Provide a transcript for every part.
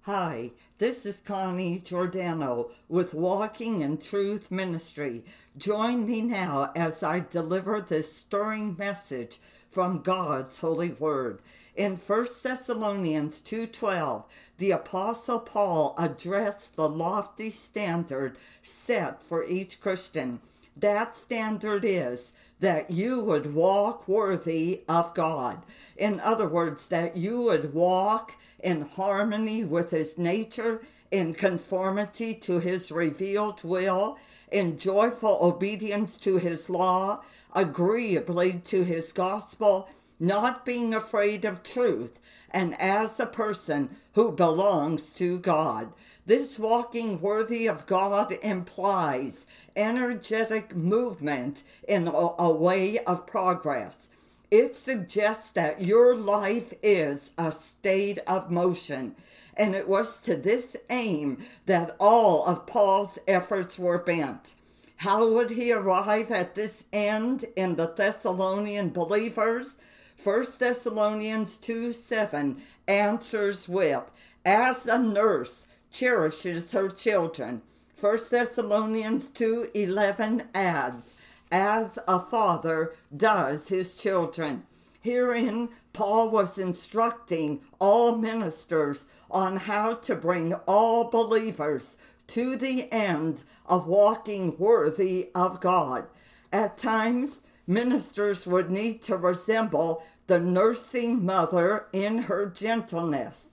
Hi, this is Connie Giordano with Walking in Truth Ministry. Join me now as I deliver this stirring message from God's holy word. In 1 Thessalonians 2:12, the Apostle Paul addressed the lofty standard set for each Christian. That standard is that you would walk worthy of God. In other words, that you would walk in harmony with his nature, in conformity to his revealed will, in joyful obedience to his law, agreeably to his gospel, not being afraid of truth, and as a person who belongs to God. This walking worthy of God implies energetic movement in a way of progress. It suggests that your life is a state of motion, and it was to this aim that all of Paul's efforts were bent. How would he arrive at this end in the Thessalonian believers? 1 Thessalonians 2:7 answers with, as a nurse cherishes her children. 1 Thessalonians 2:11 adds, as a father does his children. Herein, Paul was instructing all ministers on how to bring all believers to the end of walking worthy of God. At times, ministers would need to resemble the nursing mother in her gentleness,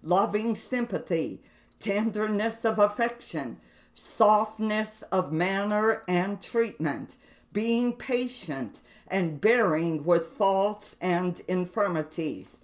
loving sympathy, tenderness of affection, softness of manner and treatment, being patient and bearing with faults and infirmities.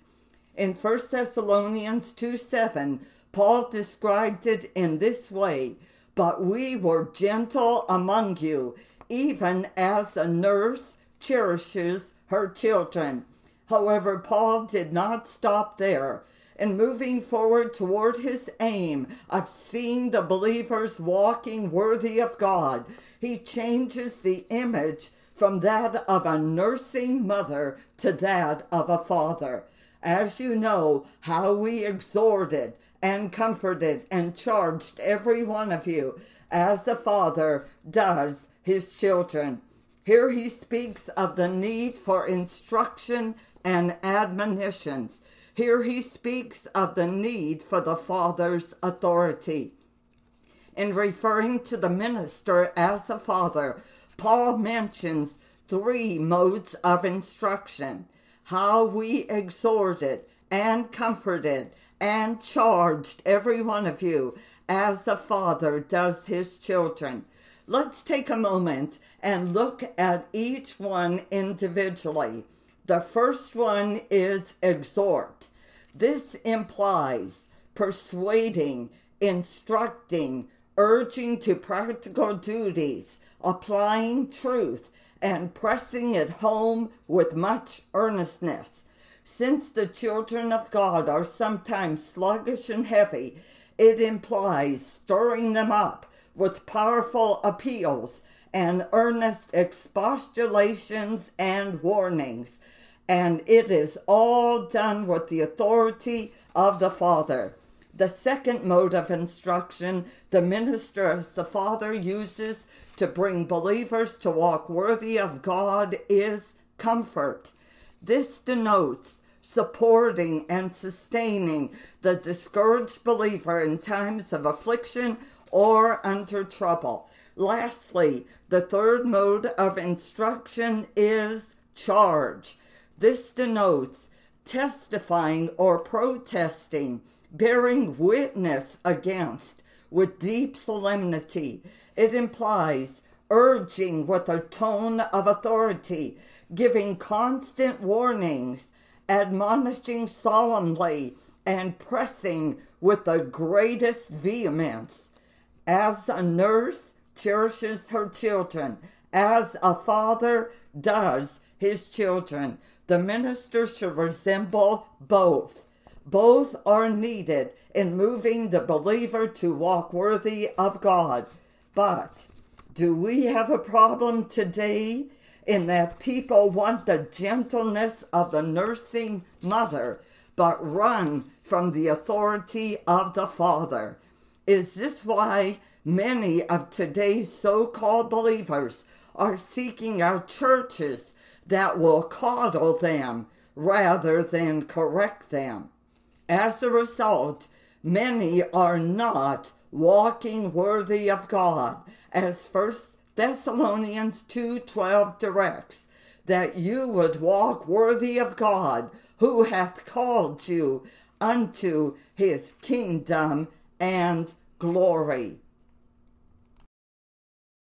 In 1 Thessalonians 2:7, Paul described it in this way, but we were gentle among you, even as a nurse cherishes her children. However, Paul did not stop there. In moving forward toward his aim of seeing the believers walking worthy of God, he changes the image from that of a nursing mother to that of a father. As you know, how we exhorted and comforted and charged every one of you as the father does his children. Here he speaks of the need for instruction and admonitions. Here he speaks of the need for the father's authority. In referring to the minister as a father, Paul mentions three modes of instruction: how we exhorted and comforted and charged every one of you as the father does his children. Let's take a moment and look at each one individually. The first one is exhort. This implies persuading, instructing, urging to practical duties, applying truth, and pressing it home with much earnestness. Since the children of God are sometimes sluggish and heavy, it implies stirring them up with powerful appeals and earnest expostulations and warnings. And it is all done with the authority of the Father. The second mode of instruction the minister as the Father uses to bring believers to walk worthy of God is comfort. This denotes supporting and sustaining the discouraged believer in times of affliction or under trouble. Lastly, the third mode of instruction is charge. This denotes testifying or protesting, bearing witness against with deep solemnity. It implies urging with a tone of authority, giving constant warnings, admonishing solemnly, and pressing with the greatest vehemence. As a nurse cherishes her children, as a father does his children, the minister should resemble both. Both are needed in moving the believer to walk worthy of God. But do we have a problem today in that people want the gentleness of the nursing mother, but run from the authority of the Father. Is this why many of today's so-called believers are seeking out churches that will coddle them rather than correct them? As a result, many are not walking worthy of God, as 1 Thessalonians 2:12 directs, that you would walk worthy of God, who hath called you unto his kingdom and glory.